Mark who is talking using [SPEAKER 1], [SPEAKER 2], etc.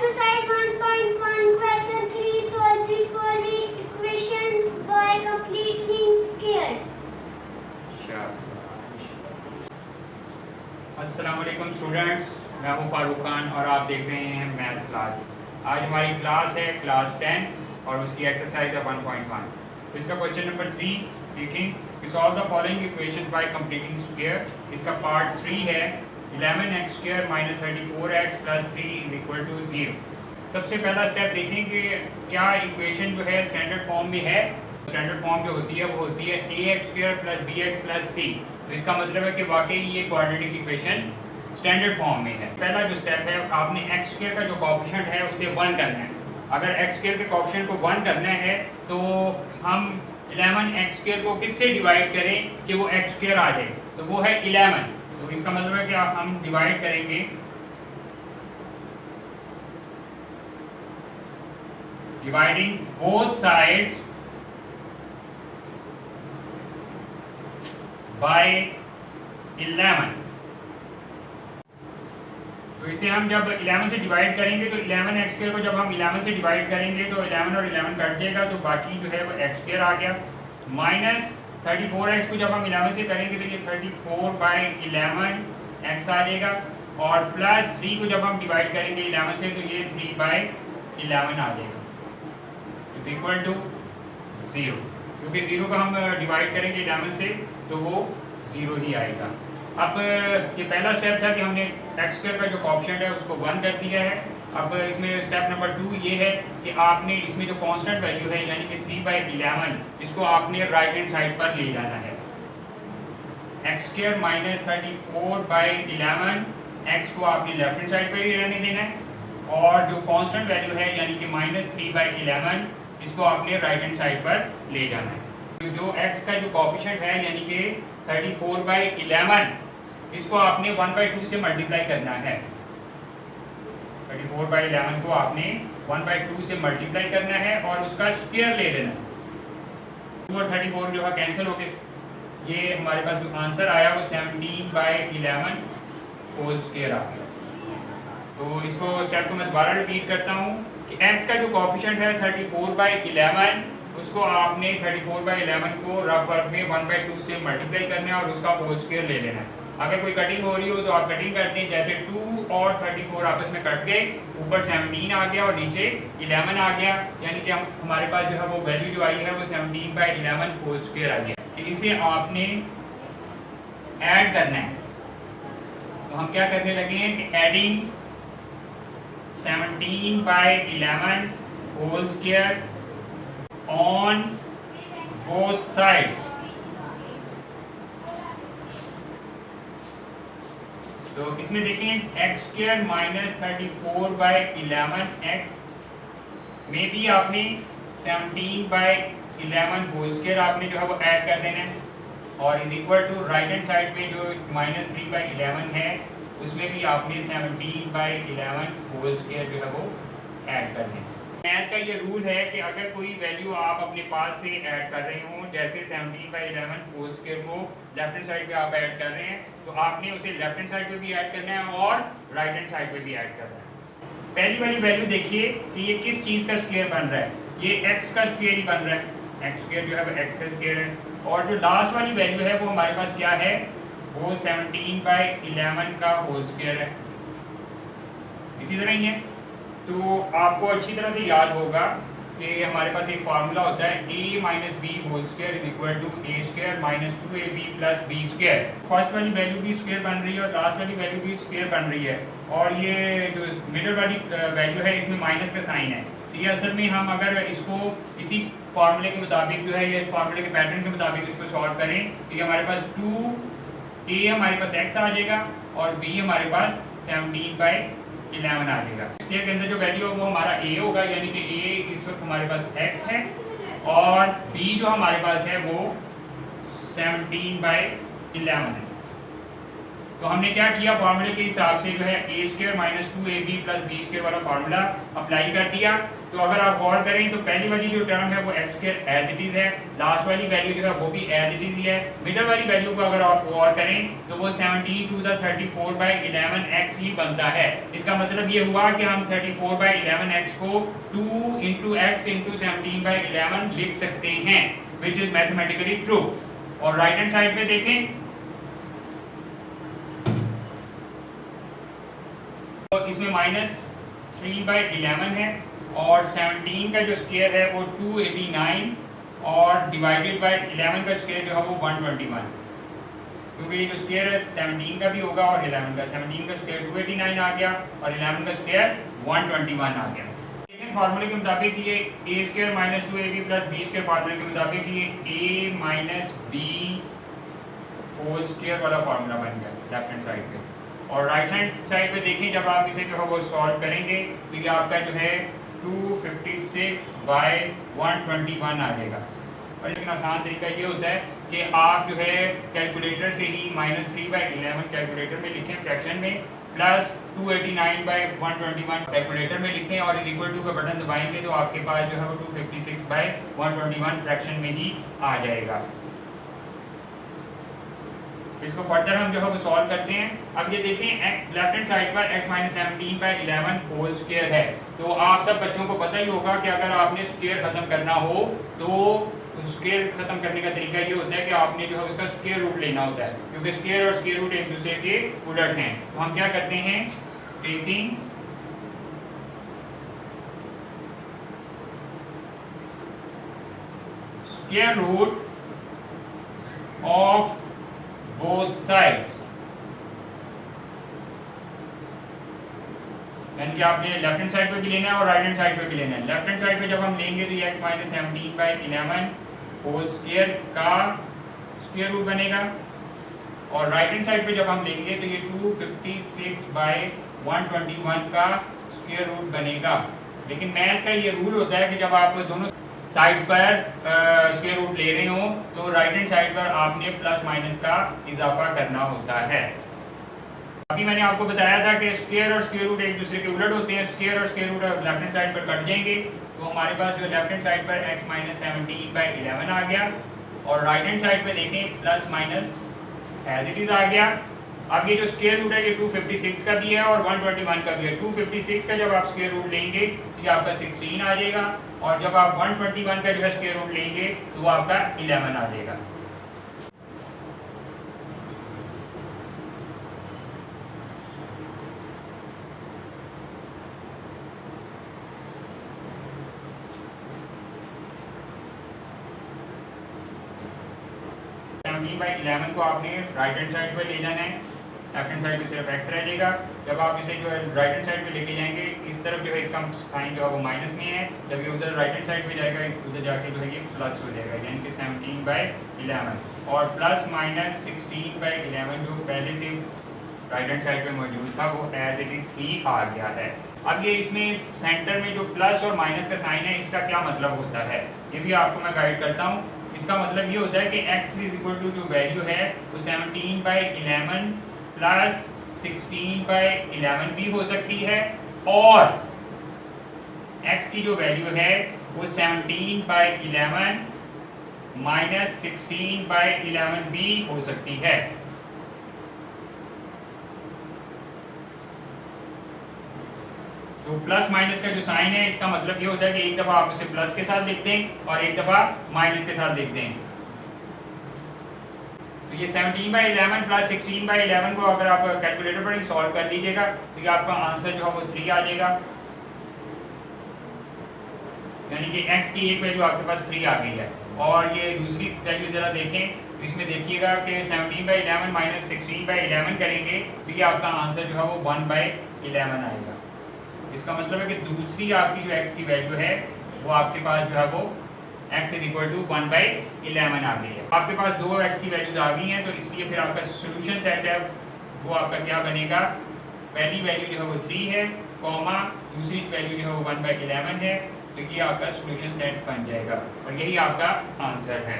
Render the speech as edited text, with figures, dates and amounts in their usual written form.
[SPEAKER 1] Exercise 1.1 question 3 solve the following equations by completing square.
[SPEAKER 2] अस्सलाम वालेकुम students, मैं हूं फारूक खान और आप देख रहे हैं मैथ क्लास। आज हमारी क्लास है क्लास 10 और उसकी एक्सरसाइज है 1.1। इसका क्वेश्चन नंबर 3 देखें। Solve the following equation by completing square. इसका पार्ट 3 है 11x² - 34x + 3 = 0। सबसे पहला स्टेप देखें कि क्या इक्वेशन जो है स्टैंडर्ड फॉर्म में है। स्टैंडर्ड फॉर्म जो होती है वो होती है ax² + bx + c। तो इसका मतलब है कि वाकई ये क्वाड्रेटिक इक्वेशन स्टैंडर्ड फॉर्म में है। पहला जो स्टेप है, आपने x² का जो कोएफिशिएंट है उसे 1 करना है। अगर x² के कोएफिशिएंट को 1 करना है तो हम 11x² को किससे डिवाइड करें कि वो x² आ जाए, तो वो है 11। तो इसका मतलब है कि हम डिवाइड करेंगे डिवाइडिंग बोथ साइड्स बाय 11। तो इसे हम जब 11 से डिवाइड करेंगे तो 11x² को जब हम 11 से डिवाइड करेंगे तो 11 और 11 कट जाएगा, तो बाकी जो है वो x² आ गया। माइनस 34x को जब हम 11 से करेंगे तो ये 34/11 x आ जाएगा, और प्लस 3 को जब हम डिवाइड करेंगे 11 से तो ये 3/11 आ जाएगा = 0। क्योंकि 0 का हम डिवाइड करेंगे 11 से तो वो 0 ही आएगा। अब ये पहला स्टेप था कि हमने x² का जो कोएफिशिएंट है उसको 1 कर दिया है। अब इसमें स्टेप नंबर 2 ये है कि आपने इसमें जो कांस्टेंट वैल्यू है यानी कि 3/11 इसको आपने राइट हैंड साइड पर ले जाना है। x² - 34/11 x को आपने लेफ्ट हैंड साइड पर ही रहने देना है, और जो कांस्टेंट वैल्यू है यानी कि -3/11 इसको आपने राइट हैंड साइड पर ले जाना है। जो x का जो कोएफिशिएंट है यानी कि 34/11 इसको आपने 1/2 से मल्टीप्लाई करना है। 34/11 को आपने 1/2 से मल्टीप्लाई करना है और उसका स्क्वायर ले लेना। 2 और 34 जो है कैंसिल हो गए। ये हमारे पास जो आंसर आया वो 17/11 होल स्क्वायर आ गया। तो इसको स्टेप को मैं दोबारा रिपीट करता हूँ कि x का जो कोएफिशिएंट है 34/11 उसको आपने 34/11 को रफ वर्क में 1/2 से मल्टीप्लाई करना है और उसका होल स्क्वायर ले लेना है। अगर कोई कटिंग हो रही हो तो आप कटिंग करते हैं, जैसे 2 और 34 आपस में कट गए, ऊपर 17 आ गया और नीचे 11 आ गया, यानी कि हमारे पास जो है वो वैल्यू जो आई है वो 17/11 होल स्क्वायर आ गया। इसे आपने ऐड करना है। तो हम क्या करने लगे हैं कि adding 17/11 whole square on both sides। तो इसमें देखें x² - 34/11 x में भी आपने 17/11 होल स्क्वायर आपने जो है वो ऐड कर देना है, और = राइट हैंड साइड में जो -3/11 है उसमें भी आपने 17/11 होल स्क्वायर जो है वो ऐड कर देना है। मैथ का ये रूल है कि अगर कोई वैल्यू आप अपने पास से ऐड कर रहे हो, जैसे 17/11 होल स्क्वायर को लेफ्ट हैंड साइड पे आप ऐड कर रहे हैं, तो आपने उसे लेफ्ट हैंड साइड पे भी ऐड करना है और राइट हैंड साइड पे भी ऐड करना है। पहली वाली वैल्यू देखिए कि ये किस चीज़ का स्क्वायर बन रहा है, ये x का स्क्वायर ही बन रहा है। x² जो है वो x का स्क्वायर है, और जो लास्ट वाली वैल्यू है वो हमारे पास क्या है, वो 17/11 का होल स्क्वायर है। इसी तरह ही है। तो आपको अच्छी तरह से याद होगा कि हमारे पास एक फार्मूला होता है a - b whole square = a² - 2ab + b²। First वाली वैल्यू भी स्क्वायर बन रही है और लास्ट वाली वैल्यू भी स्क्वायर बन रही है, और ये जो मिडिल वाली वैल्यू है इसमें माइनस का साइन है। तो ये असल में हम अगर इसको इसी फार्मूले के मुताबिक जो है, या इस फार्मूले के पैटर्न के मुताबिक इसको सॉल्व करें तो ये हमारे पास 2a हमारे पास x आ जाएगा और b हमारे पास 17/11 आ जाएगा। के अंदर जो वैल्यू है वो हमारा a होगा, यानी कि a इस वक्त हमारे पास x है, और b जो हमारे पास है वो 17/11 है। तो हमने क्या किया, फार्मूले के हिसाब से जो है a square minus 2ab plus b square वाला फार्मूला अप्लाई कर दिया। तो अगर आप गौर करें तो पहली वाली जो टर्म है वो x square as it is है, लास्ट वाली वैल्यू जो है वो भी एज इट इज ही है, मिडल वाली वैल्यू को अगर आप गौर करें तो वो 17 टू द 34/11 एक्स ही बनता है। इसका मतलब ये हुआ कि हम 34/11 एक्स को 2 इंटू एक्स इंटू 17/11 लिख सकते हैं, विच इज मैथमेटिकली ट्रू। और राइट हैंड साइड पे देखें तो इसमें -3/11 है और 17 का जो स्क्वायर है वो 289 और डिवाइडेड बाय 11 का स्क्वायर जो है वो 121, क्योंकि ये जो स्क्वायर है 17 का भी होगा और 11 का, 17 का स्क्वायर 289 आ गया और 11 का स्क्वायर 121 आ गया। लेकिन फार्मूले के मुताबिक ये a square minus 2ab plus b square फार्मूले के मुताबिक ये a minus b whole square वाला फार्मूला बन गया लेफ्ट हैंड साइड पे। और राइट हैंड साइड पे देखें जब आप इसे जो है वो सॉल्व करेंगे तो ये आपका जो है 256/121 आ जाएगा। और लेकिन आसान तरीका ये होता है कि आप जो है कैलकुलेटर से ही -3/11 कैलकुलेटर में लिखें फ्रैक्शन में, प्लस 289/121 कैलकुलेटर में लिखें और इज इक्वल टू का बटन दबाएंगे तो आपके पास जो है वो 256/121 फ्रैक्शन में ही आ जाएगा। इसको फर्दर हम जो है वो सॉल्व करते हैं। अब ये देखें लेफ्ट हैंड साइड पर x माइनस 17/11 होल स्क्वायर है। तो आप सब बच्चों को पता ही होगा कि अगर आपने स्क्वायर खत्म करना हो तो स्क्वायर खत्म करने का तरीका ये होता है कि आपने जो है उसका स्क्वायर रूट लेना होता है, क्योंकि स्क्वायर और स्क्वायर रूट एक दूसरे के उलट हैं। तो हम क्या करते हैं, taking square root of both sides, यानी कि आपने लेफ्ट हैंड साइड पे भी लेना है और राइट हैंड साइड पे भी लेना है। लेफ्ट हैंड साइड पे जब हम लेंगे तो ये x माइनस 17/11 होल स्क्वायर का स्क्वायर रूट बनेगा और राइट हैंड साइड पे जब हम लेंगे तो ये 256/121 का स्क्वायर रूट बनेगा। लेकिन मैथ का ये रूल होता है कि जब आप दोनों साइड्स पर स्क्वायर रूट ले रहे हो तो राइट हैंड साइड पर आपने प्लस माइनस का इजाफा करना होता है। अभी मैंने आपको बताया था कि स्क्वायर और स्क्वायर रूट एक दूसरे के उलट होते हैं। स्क्वायर और square root left hand side पर कट जाएंगे तो हमारे पास जो लेफ्ट हैंड साइड पर x माइनस 17/11 आ गया और राइट हैंड साइड पे देखें plus minus as it is आ गया। अब ये जो स्क्वायर रूट है ये 256 का भी है और 121 का भी है। 256 का जब आप स्क्वायर रूट लेंगे तो ये आपका 16 आ जाएगा और जब आप 121 का जो है स्क्वायर रूट लेंगे तो वो आपका 11 आ जाएगा। बाई 11 को आपने राइट हैंड साइड पे ले जाना है, लेफ्ट हैंड साइड पे सिर्फ x रह जाएगा। जब आप इसे जो है राइट हैंड साइड पे लेके जाएंगे इस तरफ जो है इसका साइन जो है वो माइनस में है, जब ये उधर राइट हैंड साइड पे जाएगा उधर जाके जो है ये प्लस हो जाएगा, यानी कि 17/11 और प्लस माइनस 16/11 जो पहले से राइट हैंड साइड पे मौजूद था वो एज इट इज ही आ गया है। अब ये इसमें सेंटर में जो प्लस और माइनस का साइन है इसका क्या मतलब होता है ये भी आपको मैं गाइड करता हूँ। इसका मतलब ये होता है कि x इज इक्वल टू जो वैल्यू है वो 17/11 प्लस 16/11 भी हो सकती है और x की जो वैल्यू है वो 17/11 माइनस 16/11 भी हो सकती है। तो प्लस माइनस का जो साइन है इसका मतलब ये होता है कि एक दफा आप उसे प्लस के साथ लिख दें और एक दफा माइनस के साथ लिख दें। तो ये 17/11 प्लस 16/11 को अगर आप कैलकुलेटर पर सॉल्व कर लीजिएगा तो ये आपका आंसर जो है वो 3 आ जाएगा, यानी कि x की एक वैल्यू आपके पास 3 आ गई है। और ये दूसरी वैल्यू जरा देखें, इसमें देखिएगा कि 17/11 माइनस 16/11 करेंगे तो ये आपका आंसर जो है वो 1/11 आएगा। इसका मतलब है कि दूसरी आपकी जो x की वैल्यू है वो आपके पास जो है वो x इज इक्वल टू 1/11 आ गई है। आपके पास दो x की वैल्यूज आ गई हैं तो इसलिए फिर आपका सोल्यूशन सेट है वो आपका क्या बनेगा, पहली वैल्यू जो है वो 3 है कॉमा दूसरी वैल्यू जो है वो 1/11 है, तो ये आपका सोल्यूशन सेट बन जाएगा और यही आपका आंसर है।